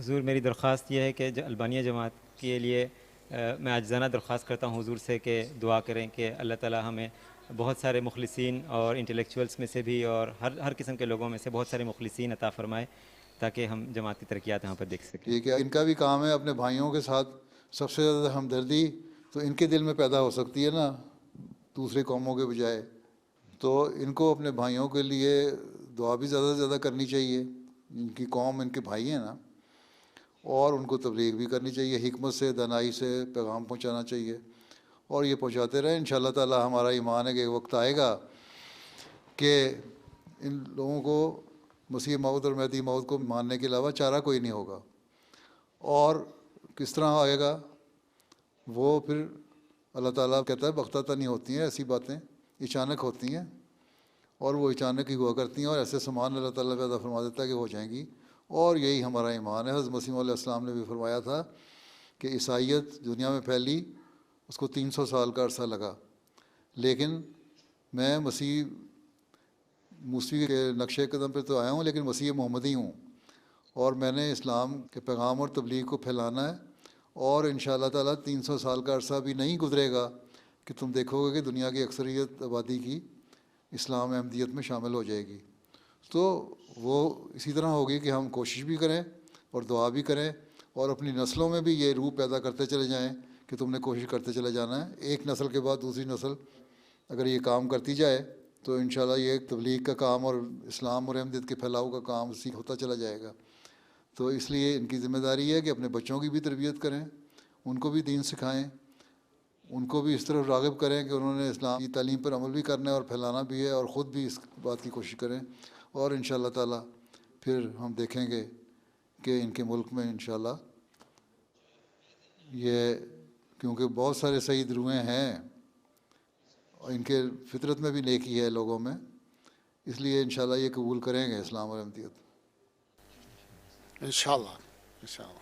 حضور میری درخواست یہ ہے کہ البانیہ جماعت کے لیے میں عاجزانہ درخواست کرتا ہوں حضور سے کہ دعا کریں کہ اللہ تعالی ہمیں بہت سارے مخلصین اور انٹلیکچوئلس میں سے بھی اور ہر قسم کے لوگوں میں سے بہت سارے مخلصین عطا فرمائے تاکہ ہم جماعتی ترقیات یہاں پر دیکھ سکیں۔ ٹھیک ہے، ان کا بھی کام ہے اپنے بھائیوں کے ساتھ سب سے زیادہ ہمدردی تو ان کے دل میں پیدا ہو سکتی ہے نا دوسرے قوموں کے بجائے، تو ان کو اپنے بھائیوں کے لیے دعا بھی زیادہ سے زیادہ کرنی چاہیے، ان کی قوم ان کے بھائی ہیں نا، اور ان کو تبلیغ بھی کرنی چاہیے، حکمت سے دانائی سے پیغام پہنچانا چاہیے، اور یہ پہنچاتے رہیں۔ انشاءاللہ تعالی ہمارا ایمان ہے کہ ایک وقت آئے گا کہ ان لوگوں کو مسیح موعود اور مہدی موعود کو ماننے کے علاوہ چارہ کوئی نہیں ہوگا، اور کس طرح آئے گا وہ پھر اللہ تعالیٰ کہتا ہے بغتۃ نہیں ہوتی ہیں ایسی باتیں، اچانک ہوتی ہیں، اور وہ اچانک ہی ہوا کرتی ہیں، اور ایسے سامان اللہ تعالیٰ پیدا فرما دیتا ہے کہ ہو جائیں گی، اور یہی ہمارا ایمان ہے۔ حضرت مسیح علیہ السلام نے بھی فرمایا تھا کہ عیسائیت دنیا میں پھیلی، اس کو 300 سال کا عرصہ لگا، لیکن میں مسیح موسوی کے نقشے قدم پہ تو آیا ہوں لیکن مسیح محمدی ہوں، اور میں نے اسلام کے پیغام اور تبلیغ کو پھیلانا ہے، اور انشاءاللہ تعالیٰ 300 سال کا عرصہ بھی نہیں گزرے گا کہ تم دیکھو گے کہ دنیا کی اکثریت آبادی کی اسلام احمدیت میں شامل ہو جائے گی۔ تو وہ اسی طرح ہوگی کہ ہم کوشش بھی کریں اور دعا بھی کریں، اور اپنی نسلوں میں بھی یہ روح پیدا کرتے چلے جائیں کہ تم نے کوشش کرتے چلے جانا ہے، ایک نسل کے بعد دوسری نسل اگر یہ کام کرتی جائے تو انشاءاللہ یہ تبلیغ کا کام اور اسلام اور احمدیت کے پھیلاؤ کا کام اسی ہوتا چلا جائے گا۔ تو اس لیے ان کی ذمہ داری ہے کہ اپنے بچوں کی بھی تربیت کریں، ان کو بھی دین سکھائیں، ان کو بھی اس طرف راغب کریں کہ انہوں نے اسلام کی تعلیم پر عمل بھی کرنا ہے اور پھیلانا بھی ہے، اور خود بھی اس بات کی کوشش کریں، اور انشاءاللہ تعالیٰ پھر ہم دیکھیں گے کہ ان کے ملک میں انشاءاللہ یہ، کیونکہ بہت سارے سعید روحیں ہیں اور ان کے فطرت میں بھی نیکی ہے لوگوں میں، اس لیے انشاءاللہ یہ قبول کریں گے اسلام اور احمدیت۔ انشاءاللہ انشاءاللہ۔